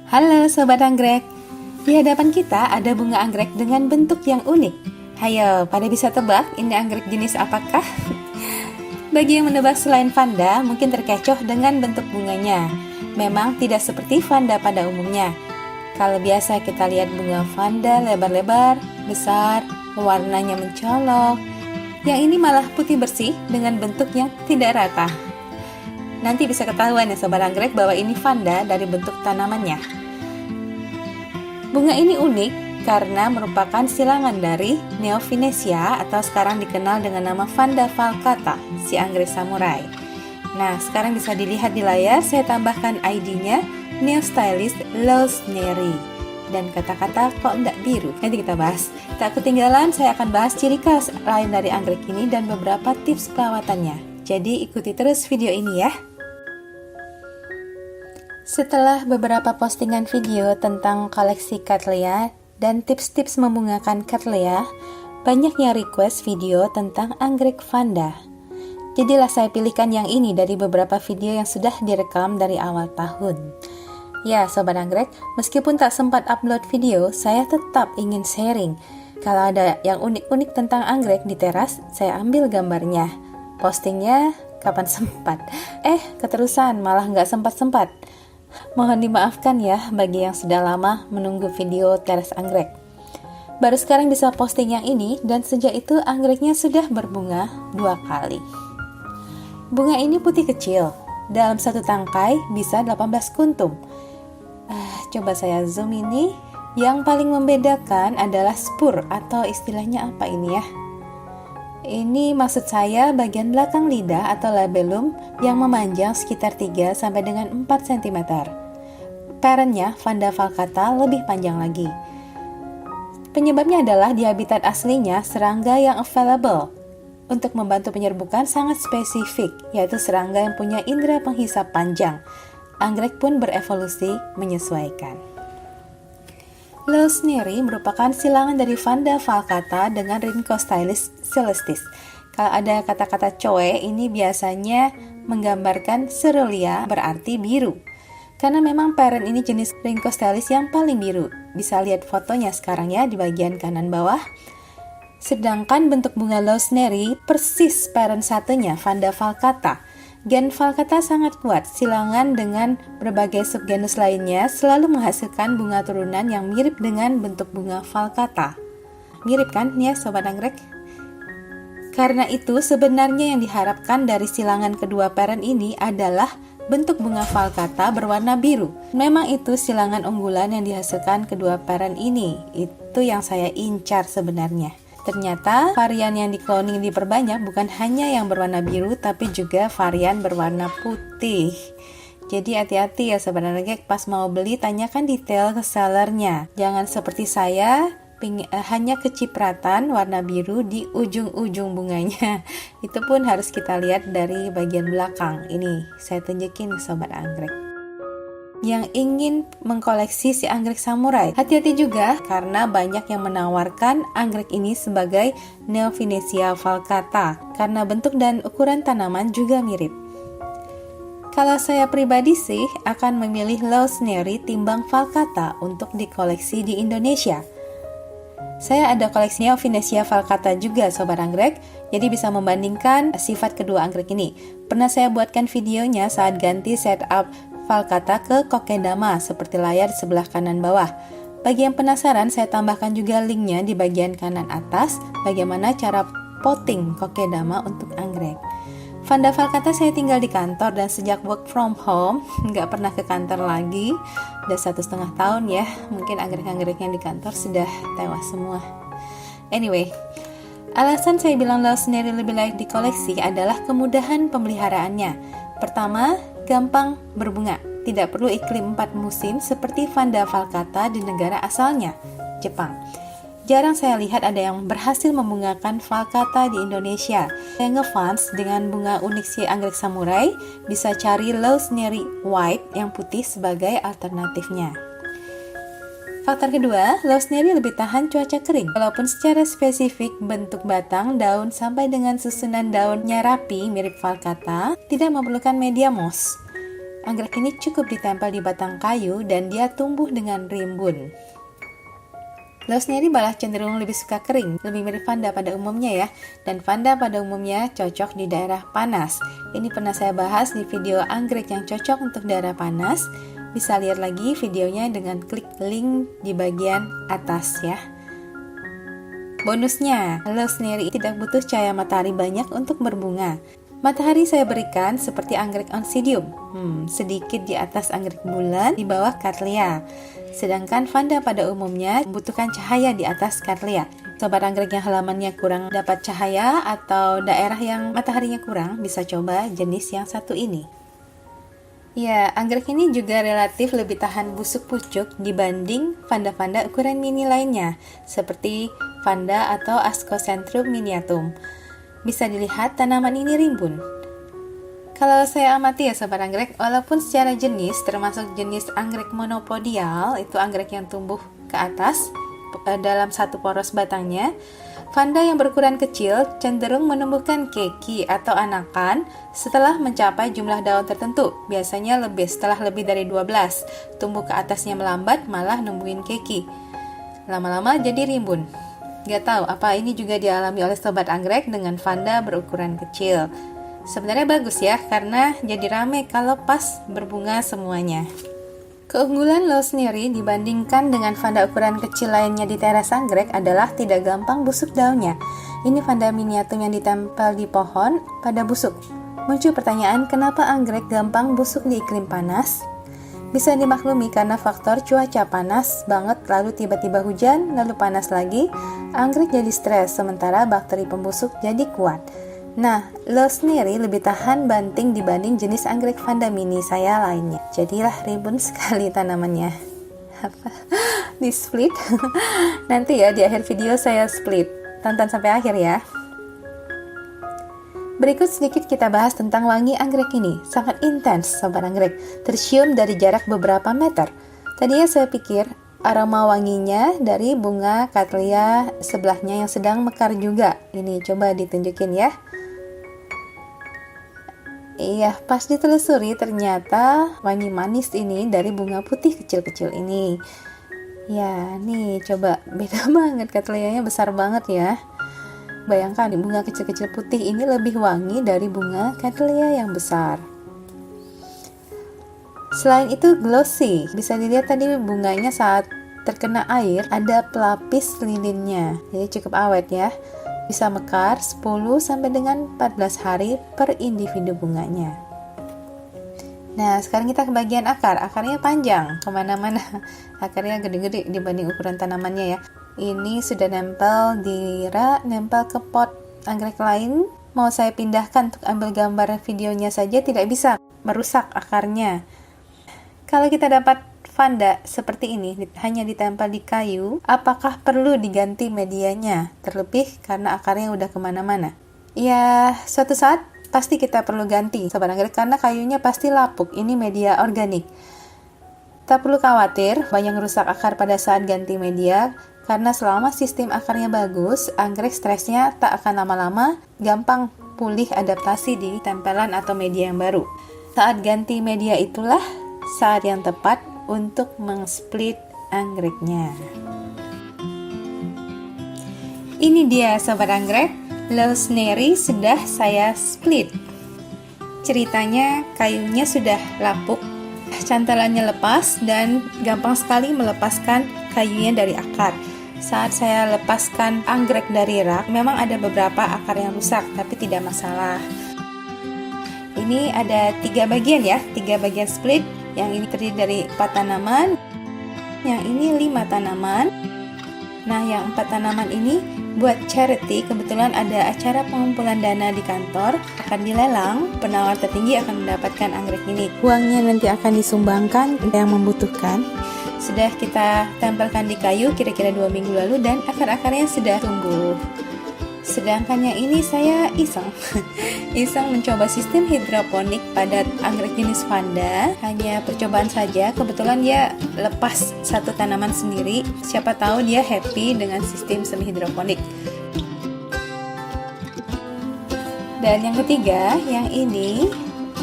Halo Sobat Anggrek, di hadapan kita ada bunga anggrek dengan bentuk yang unik. Hayo, pada bisa tebak ini anggrek jenis apakah? Bagi yang menebak selain vanda, mungkin terkecoh dengan bentuk bunganya. Memang tidak seperti vanda pada umumnya. Kalau biasa kita lihat bunga vanda lebar-lebar, besar, warnanya mencolok. Yang ini malah putih bersih dengan bentuk yang tidak rata. Nanti bisa ketahuan ya Sobat Anggrek bahwa ini vanda dari bentuk tanamannya. Bunga ini unik karena merupakan silangan dari Neofinesia atau sekarang dikenal dengan nama Vanda falcata, si anggrek samurai. Nah, sekarang bisa dilihat di layar, saya tambahkan ID-nya Neostylist Lawsoneri dan kata-kata kok enggak biru. Nanti kita bahas. Tak ketinggalan, saya akan bahas ciri khas lain dari anggrek ini dan beberapa tips perawatannya. Jadi ikuti terus video ini ya. Setelah beberapa postingan video tentang koleksi Cattleya dan tips-tips membungakan Cattleya, banyak yang request video tentang anggrek vanda. Jadilah saya pilihkan yang ini dari beberapa video yang sudah direkam dari awal tahun. Ya Sobat Anggrek, meskipun tak sempat upload video, saya tetap ingin sharing. Kalau ada yang unik-unik tentang anggrek di teras, saya ambil gambarnya. Postingnya kapan sempat. Keterusan malah nggak sempat-sempat. Mohon dimaafkan ya bagi yang sudah lama menunggu video teras anggrek. Baru sekarang bisa posting yang ini dan sejak itu anggreknya sudah berbunga 2 kali. Bunga ini putih kecil, dalam satu tangkai bisa 18 kuntum. Coba saya zoom ini. Yang paling membedakan adalah spur atau istilahnya apa ini ya? Ini maksud saya bagian belakang lidah atau labellum yang memanjang sekitar 3 sampai dengan 4 cm. Parentnya, Vanda falcata, lebih panjang lagi. Penyebabnya adalah di habitat aslinya serangga yang available. Untuk membantu penyerbukan sangat spesifik, yaitu serangga yang punya indera penghisap panjang. Anggrek pun berevolusi menyesuaikan. Lawsoneri merupakan silangan dari Vanda falcata dengan Rhynchostylis celestis. Kalau ada kata-kata coe, ini biasanya menggambarkan cerulean, berarti biru. Karena memang parent ini jenis Rhynchostylis yang paling biru. Bisa lihat fotonya sekarang ya di bagian kanan bawah. Sedangkan bentuk bunga Lawsoneri persis parent satunya, Vanda falcata. Gen falcata sangat kuat, silangan dengan berbagai subgenus lainnya selalu menghasilkan bunga turunan yang mirip dengan bentuk bunga falcata. Mirip kan ya Sobat Anggrek? Karena itu sebenarnya yang diharapkan dari silangan kedua parent ini adalah bentuk bunga falcata berwarna biru. Memang itu silangan unggulan yang dihasilkan kedua parent ini. Itu yang saya incar sebenarnya. Ternyata varian yang di-cloning diperbanyak bukan hanya yang berwarna biru tapi juga varian berwarna putih. Jadi hati-hati ya Sobat Anggrek, pas mau beli tanyakan detail ke sellernya. Jangan seperti saya hanya kecipratan warna biru di ujung-ujung bunganya. Itu pun harus kita lihat dari bagian belakang. Ini saya tunjukin Sobat Anggrek. Yang ingin mengkoleksi si anggrek samurai, hati-hati juga karena banyak yang menawarkan anggrek ini sebagai Neofinesia falcata karena bentuk dan ukuran tanaman juga mirip. Kalau saya pribadi sih akan memilih Lawsoneri timbang falcata untuk dikoleksi di Indonesia. Saya ada koleksi Neofinesia falcata juga Sobat Anggrek, jadi bisa membandingkan sifat kedua anggrek ini. Pernah saya buatkan videonya saat ganti setup falcata ke kokedama seperti layar di sebelah kanan bawah. Bagi yang penasaran, saya tambahkan juga linknya di bagian kanan atas bagaimana cara potting kokedama untuk anggrek. Vanda falcata saya tinggal di kantor dan sejak work from home nggak pernah ke kantor lagi. Udah 1,5 tahun ya, mungkin anggrek-anggrek yang di kantor sudah tewas semua. Anyway, alasan saya bilang Lawsoneri lebih layak dikoleksi adalah kemudahan pemeliharaannya. Pertama, gampang berbunga, tidak perlu iklim 4 musim seperti Vanda falcata di negara asalnya, Jepang. Jarang saya lihat ada yang berhasil membungakan falcata di Indonesia. Saya ngefans dengan bunga unik si anggrek samurai, bisa cari Lawsoneri white yang putih sebagai alternatifnya. Faktor kedua, Lawsoneri lebih tahan cuaca kering. Walaupun secara spesifik bentuk batang, daun sampai dengan susunan daunnya rapi mirip falcata, tidak memerlukan media moss. Anggrek ini cukup ditempel di batang kayu dan dia tumbuh dengan rimbun. Losneri malah cenderung lebih suka kering, lebih mirip Vanda pada umumnya ya. Dan Vanda pada umumnya cocok di daerah panas. Ini pernah saya bahas di video anggrek yang cocok untuk daerah panas. Bisa lihat lagi videonya dengan klik link di bagian atas ya. Bonusnya, Losneri tidak butuh cahaya matahari banyak untuk berbunga. Matahari saya berikan seperti anggrek oncidium, sedikit di atas anggrek bulan, di bawah Cattleya. Sedangkan Vanda pada umumnya membutuhkan cahaya di atas Cattleya. Sobat anggrek yang halamannya kurang dapat cahaya atau daerah yang mataharinya kurang, bisa coba jenis yang satu ini. Ya, anggrek ini juga relatif lebih tahan busuk pucuk dibanding Vanda-Vanda ukuran mini lainnya, seperti Vanda atau Ascocentrum miniatum. Bisa dilihat tanaman ini rimbun. Kalau saya amati ya sobat anggrek, walaupun secara jenis termasuk jenis anggrek monopodial, itu anggrek yang tumbuh ke atas dalam satu poros batangnya, Vanda yang berukuran kecil cenderung menumbuhkan keki atau anakan setelah mencapai jumlah daun tertentu, biasanya setelah lebih dari 12. Tumbuh ke atasnya melambat malah numbuhin keki. Lama-lama jadi rimbun. Gak tahu apa ini juga dialami oleh sobat anggrek dengan Vanda berukuran kecil. Sebenarnya bagus ya, karena jadi rame kalau pas berbunga semuanya. Keunggulan Losneri dibandingkan dengan Vanda ukuran kecil lainnya di teras anggrek adalah tidak gampang busuk daunnya. Ini Vanda miniatum yang ditempel di pohon pada busuk. Muncul pertanyaan, kenapa anggrek gampang busuk di iklim panas? Bisa dimaklumi karena faktor cuaca panas banget, lalu tiba-tiba hujan, lalu panas lagi, anggrek jadi stres, sementara bakteri pembusuk jadi kuat. Nah, Losneri lebih tahan banting dibanding jenis anggrek Vanda mini saya lainnya. Jadilah rimbun sekali tanamannya. Di split? Nanti ya di akhir video saya split. Tonton sampai akhir ya. Berikut sedikit kita bahas tentang wangi anggrek ini. Sangat intens sobat anggrek, tercium dari jarak beberapa meter. Tadinya saya pikir aroma wanginya dari bunga Cattleya sebelahnya yang sedang mekar juga. Ini coba ditunjukin ya. Iya, pas ditelusuri ternyata wangi manis ini dari bunga putih kecil-kecil ini. Ya, nih coba beda banget, Cattleyanya besar banget ya. Bayangkan bunga kecil-kecil putih ini lebih wangi dari bunga Cattleya yang besar. Selain itu glossy, bisa dilihat tadi bunganya saat terkena air ada pelapis lilinnya, jadi cukup awet ya. Bisa mekar 10 sampai dengan 14 hari per individu bunganya. Nah, sekarang kita ke bagian akar. Akarnya panjang, kemana-mana. Akarnya gede-gede dibanding ukuran tanamannya ya. Ini sudah nempel di rak, nempel ke pot anggrek lain. Mau saya pindahkan untuk ambil gambar videonya saja tidak bisa, merusak akarnya. Kalau kita dapat Vanda seperti ini, hanya ditempel di kayu, apakah perlu diganti medianya? Terlebih karena akarnya udah kemana-mana. Ya, suatu saat pasti kita perlu ganti, sobat anggrek, karena kayunya pasti lapuk. Ini media organik. Tak perlu khawatir banyak rusak akar pada saat ganti media, karena selama sistem akarnya bagus, anggrek stresnya tak akan lama-lama, gampang pulih adaptasi di tempelan atau media yang baru. Saat ganti media itulah saat yang tepat untuk mengsplit anggreknya. Ini dia sobat anggrek, Losneri sudah saya split. Ceritanya kayunya sudah lapuk, cantelannya lepas dan gampang sekali melepaskan kayunya dari akar. Saat saya lepaskan anggrek dari rak, memang ada beberapa akar yang rusak, tapi tidak masalah. Ini ada 3 bagian ya, 3 bagian split. Yang ini terdiri dari 4 tanaman, yang ini 5 tanaman. Nah, yang 4 tanaman ini buat charity. Kebetulan ada acara pengumpulan dana di kantor, akan dilelang. Penawar tertinggi akan mendapatkan anggrek ini. Uangnya nanti akan disumbangkan yang membutuhkan. Sudah kita tempelkan di kayu kira-kira 2 minggu lalu dan akar-akarnya sudah tumbuh. Sedangkan yang ini saya iseng mencoba sistem hidroponik pada anggrek jenis Vanda. Hanya percobaan saja, kebetulan dia lepas satu tanaman sendiri. Siapa tahu dia happy dengan sistem semi hidroponik. Dan yang ketiga, yang ini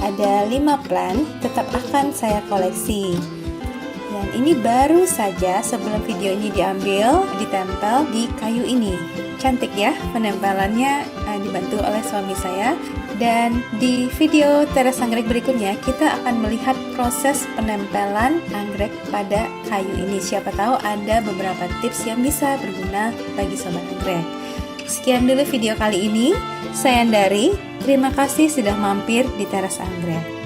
ada 5 plant tetap akan saya koleksi. Dan ini baru saja sebelum video ini diambil, ditempel di kayu ini. Cantik ya penempelannya, dibantu oleh suami saya. Dan di video teras anggrek berikutnya kita akan melihat proses penempelan anggrek pada kayu ini. Siapa tahu ada beberapa tips yang bisa berguna bagi sobat anggrek. Sekian dulu video kali ini. Saya Andari, terima kasih sudah mampir di teras anggrek.